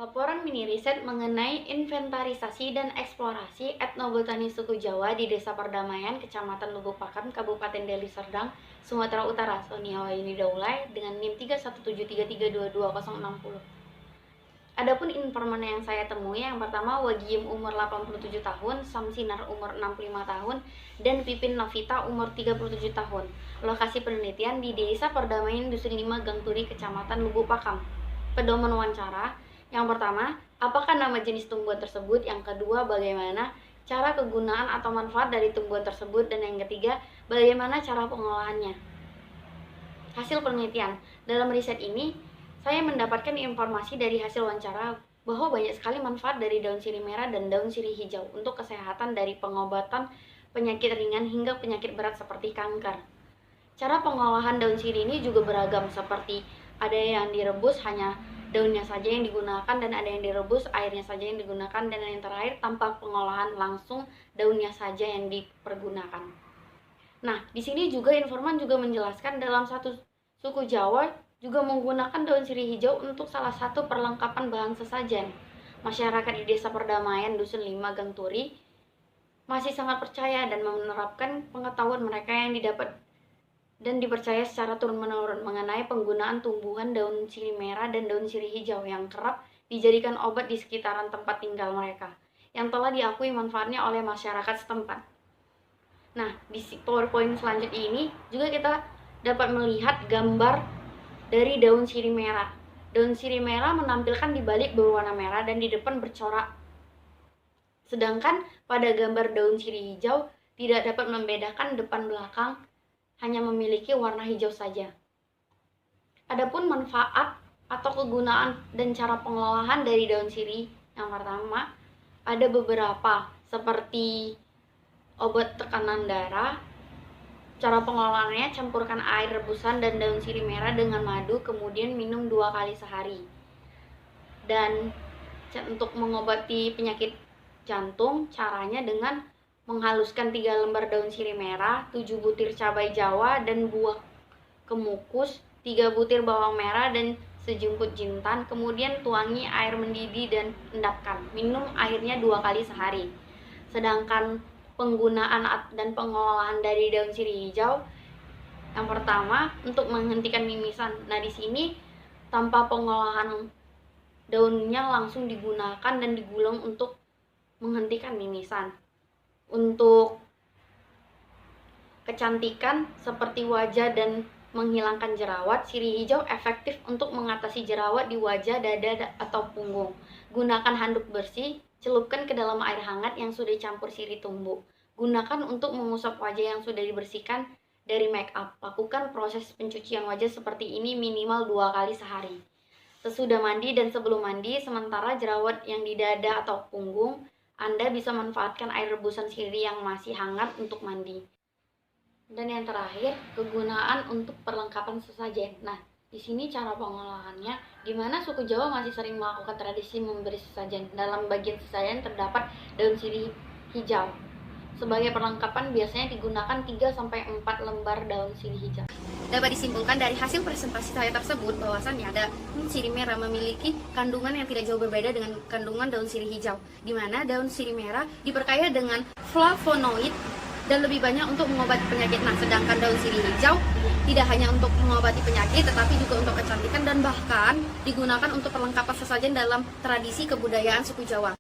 Laporan mini riset mengenai inventarisasi dan eksplorasi etnobotani suku Jawa di Desa Perdamaian, Kecamatan Lubuk Pakam, Kabupaten Deli Serdang, Sumatera Utara, Sony Hawaini Daulay dengan NIM 317332060. Adapun informan yang saya temui, yang pertama Wagiem umur 87 tahun, Samsinar umur 65 tahun, dan Pipin Novita umur 37 tahun. Lokasi penelitian di Desa Perdamaian Dusun 5 Gang Turi, Kecamatan Lubuk Pakam. Pedoman wawancara, yang pertama, apakah nama jenis tumbuhan tersebut? Yang kedua, bagaimana cara kegunaan atau manfaat dari tumbuhan tersebut? Dan yang ketiga, bagaimana cara pengolahannya? Hasil penelitian. Dalam riset ini, saya mendapatkan informasi dari hasil wawancara bahwa banyak sekali manfaat dari daun sirih merah dan daun sirih hijau untuk kesehatan, dari pengobatan penyakit ringan hingga penyakit berat seperti kanker. Cara pengolahan daun sirih ini juga beragam, seperti ada yang direbus hanya daunnya saja yang digunakan, dan ada yang direbus airnya saja yang digunakan, dan yang terakhir tanpa pengolahan, langsung daunnya saja yang dipergunakan. Nah, di sini juga informan juga menjelaskan dalam satu suku Jawa juga menggunakan daun sirih hijau untuk salah satu perlengkapan bahan sesajen. Masyarakat di Desa Perdamaian Dusun 5 Gang Turi masih sangat percaya dan menerapkan pengetahuan mereka yang didapat dan dipercaya secara turun-menurun mengenai penggunaan tumbuhan daun sirih merah dan daun sirih hijau yang kerap dijadikan obat di sekitaran tempat tinggal mereka, yang telah diakui manfaatnya oleh masyarakat setempat. Nah, di PowerPoint selanjutnya ini juga kita dapat melihat gambar dari daun sirih merah. Daun sirih merah menampilkan di balik berwarna merah dan di depan bercorak. Sedangkan pada gambar daun sirih hijau tidak dapat membedakan depan belakang, hanya memiliki warna hijau saja. Adapun manfaat atau kegunaan dan cara pengolahan dari daun sirih, yang pertama ada beberapa, seperti obat tekanan darah. Cara pengolahannya, campurkan air rebusan dan daun sirih merah dengan madu, kemudian minum 2 kali sehari. Dan untuk mengobati penyakit jantung, caranya dengan menghaluskan 3 lembar daun sirih merah, 7 butir cabai jawa dan buah kemukus, 3 butir bawang merah dan sejumput jintan, kemudian tuangi air mendidih dan endapkan. Minum airnya 2 kali sehari. Sedangkan penggunaan dan pengolahan dari daun sirih hijau, yang pertama untuk menghentikan mimisan. Nah, di sini tanpa pengolahan, daunnya langsung digunakan dan digulung untuk menghentikan mimisan. Untuk kecantikan seperti wajah dan menghilangkan jerawat, sirih hijau efektif untuk mengatasi jerawat di wajah, dada, atau punggung. Gunakan handuk bersih, celupkan ke dalam air hangat yang sudah dicampur sirih tumbuk. Gunakan untuk mengusap wajah yang sudah dibersihkan dari make up. Lakukan proses pencucian wajah seperti ini minimal 2 kali sehari. Sesudah mandi dan sebelum mandi, sementara jerawat yang di dada atau punggung, Anda bisa manfaatkan air rebusan sirih yang masih hangat untuk mandi. Dan yang terakhir, kegunaan untuk perlengkapan sesajen. Nah, di sini cara pengolahannya, di mana suku Jawa masih sering melakukan tradisi memberi sesajen. Dalam bagian sesajen terdapat daun sirih hijau. Sebagai perlengkapan biasanya digunakan 3-4 lembar daun sirih hijau. Dapat disimpulkan dari hasil presentasi saya tersebut bahwasannya daun sirih merah memiliki kandungan yang tidak jauh berbeda dengan kandungan daun sirih hijau, di mana daun sirih merah diperkaya dengan flavonoid dan lebih banyak untuk mengobati penyakit. Nah, sedangkan daun sirih hijau tidak hanya untuk mengobati penyakit, tetapi juga untuk kecantikan dan bahkan digunakan untuk perlengkapan sesajen dalam tradisi kebudayaan suku Jawa.